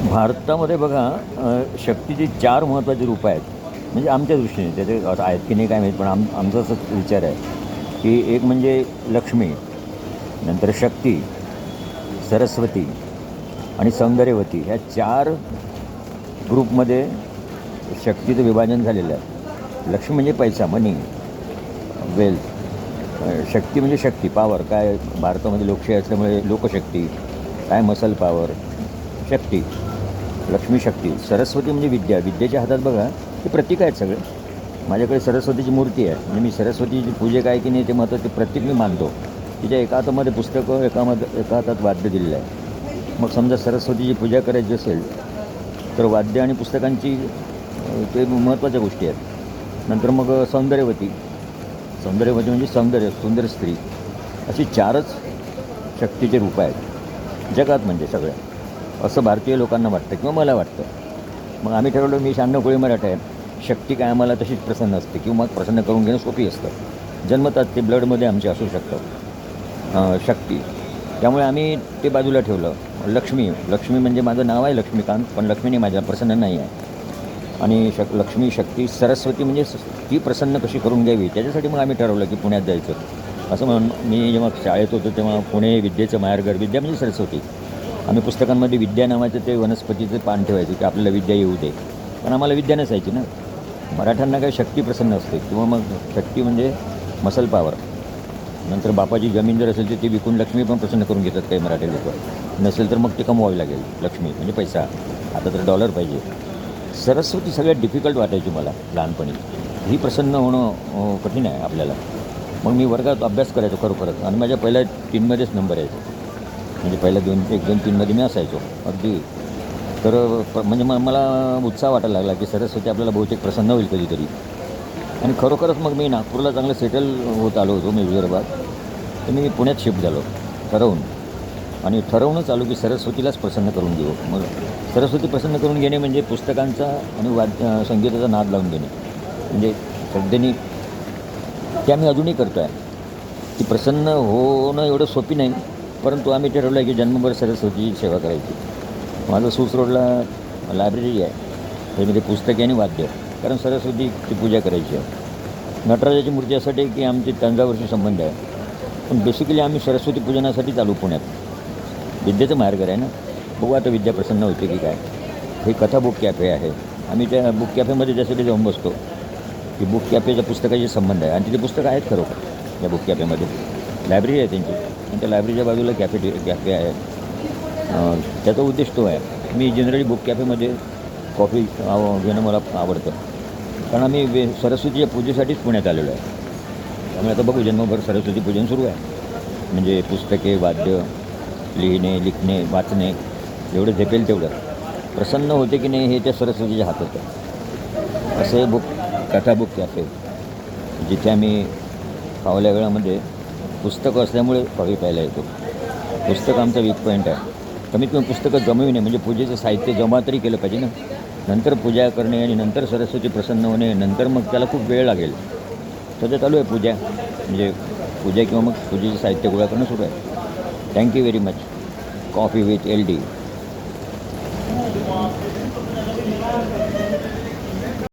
भारतामध्ये बघा शक्तीची 4 महत्त्वाची रूपं आहेत. म्हणजे आमच्या दृष्टीने त्याचे असं आहेत की नाही काय माहीत, पण आमचा असंच विचार आहे, की एक म्हणजे लक्ष्मी, नंतर शक्ती, सरस्वती आणि सौंदर्यवती ह्या 4 ग्रुपमध्ये शक्तीचं विभाजन झालेलं आहे. लक्ष्मी म्हणजे पैसा, मनी, वेल्थ. शक्ती म्हणजे शक्ती, पॉवर. काय भारतामध्ये लोकशाही असल्यामुळे लोकशक्ती, काय मसल पॉवर, शक्ती, लक्ष्मी शक्ती. सरस्वती म्हणजे विद्या. विद्येच्या हातात बघा हे प्रतीक आहेत सगळे. माझ्याकडे सरस्वतीची मूर्ती आहे. म्हणजे मी सरस्वतीची पूजा काय की नाही ते महत्त्वाचे प्रतीक मी मानतो. तिच्या एका हातामध्ये पुस्तकं, एका हातात वाद्य दिलेलं आहे. मग समजा सरस्वतीची पूजा करायची असेल तर वाद्य आणि पुस्तकांची ते महत्त्वाच्या गोष्टी आहेत. नंतर मग सौंदर्यवती. सौंदर्यवती म्हणजे सौंदर्य, सुंदर स्त्री. अशी 4च शक्तीचे रूपं आहेत जगात, म्हणजे सगळ्या. असं भारतीय लोकांना वाटतं किंवा मला वाटतं. मग आम्ही ठरवलं, मी शहाण्णव कोळी मराठा आहे. शक्ती काय आम्हाला तशीच प्रसन्न असते किंवा मग प्रसन्न करून घेणं सोपी असतं. जन्मतात ते ब्लडमध्ये आमचे असू शकतं शक्ती. त्यामुळे आम्ही ते बाजूला ठेवलं. लक्ष्मी. लक्ष्मी म्हणजे माझं नाव आहे लक्ष्मीकांत, पण लक्ष्मीने माझ्या प्रसन्न नाही आहे. आणि लक्ष्मी, शक्ती, सरस्वती म्हणजे ती प्रसन्न कशी करून घ्यावी त्याच्यासाठी मग आम्ही ठरवलं की पुण्यात जायचं. असं म्हणून मी जेव्हा शाळेत होतो तेव्हा पुणे विद्येचं माहेरघर. विद्या म्हणजे सरस्वती. आम्ही पुस्तकांमध्ये विद्या नावाचं ते वनस्पतीचं पान ठेवायचं की आपल्याला विद्या येऊ दे. पण आम्हाला विद्या नसायची ना. मराठ्यांना काय शक्ती प्रसन्न असते किंवा मग शक्ती म्हणजे मसल पॉवर. नंतर बापाची जमीन जर असेल तर ती विकून लक्ष्मी पण प्रसन्न करून घेतात काही मराठी लोक. नसेल तर मग ते कमवावी लागेल. लक्ष्मी म्हणजे पैसा. आता तर डॉलर पाहिजे. सरस्वती सगळ्यात डिफिकल्ट वाटायची मला लहानपणी. ही प्रसन्न होणं कठीण आहे आपल्याला. मग मी वर्गात अभ्यास करायचो खरोखरच, आणि माझ्या पहिल्या 3मध्येच नंबर यायचो. म्हणजे पहिल्या 1, 2, 3मध्ये मी असायचो अगदी. तर म्हणजे मला उत्साह वाटायला लागला की सरस्वती आपल्याला बहुतेक प्रसन्न होईल कधीतरी. आणि खरोखरच मग मी नागपूरला चांगलं सेटल होत आलो होतो, मी विदर्भात. तर मी पुण्यात शिफ्ट झालो ठरवून. आणि ठरवूनच आलो की सरस्वतीलाच प्रसन्न करून घेऊ. मग सरस्वती प्रसन्न करून घेणे म्हणजे पुस्तकांचा आणि संगीताचा नाद लावून घेणे. म्हणजे श्रद्धेने ते आम्ही अजूनही करतो आहे. ती प्रसन्न होणं एवढं सोपी नाही, परंतु आम्ही ठरवलं आहे की जन्मभर सरस्वतीची सेवा करायची. माझं सूस रोडला लायब्ररी आहे. त्यामध्ये पुस्तके आणि वाद्य, कारण सरस्वतीची पूजा करायची आहे. नटराजाची मूर्ती यासाठी की आमची तंजावरशी संबंध आहे. पण बेसिकली आम्ही सरस्वती पूजनासाठी चालू पुण्यात. विद्येचं माहेरघर आहे ना. बघू आता विद्या प्रसन्न होते की काय. हे कथा बुक कॅफे आहे. आम्ही त्या बुक कॅफेमध्ये त्यासाठी जाऊन बसतो की बुक कॅफेच्या पुस्तकाशी संबंध आहे. आणि तिथे पुस्तकं आहेत खरोखर या बुक कॅफेमध्ये. लायब्ररी आहे त्यांची, आणि त्या लायब्ररीच्या बाजूला कॅफे आहे. त्याचा उद्देश तो आहे. मी जनरली बुक कॅफेमध्ये कॉफी घेणं मला आवडतं, कारण आम्ही सरस्वतीच्या पूजेसाठीच पुण्यात आलेलो आहे. त्यामुळे आता बघू, जन्मभर सरस्वती पूजन सुरू आहे. म्हणजे पुस्तके, वाद्य, लिखणे, वाचणे, जेवढं झेपेल तेवढं. प्रसन्न होते की नाही हे त्या सरस्वतीच्या हातात आहे. असे कथा बुक कॅफे, जिथे आम्ही फावल्या वेळामध्ये पुस्तकं असल्यामुळे कॉफी प्यायला येतो. पुस्तकं आमचा वीक पॉईंट आहे. कमीत कमी पुस्तकं जमविणे म्हणजे पूजेचं साहित्य जमा तरी केलं पाहिजे ना. नंतर पूजा करणे आणि नंतर सरस्वती प्रसन्न होणे, नंतर मग त्याला खूप वेळ लागेल. सध्या चालू आहे पूजा, म्हणजे पूजा किंवा मग पूजेचं साहित्य गोळा करणं सुरू आहे. Thank you very much. Coffee with LD.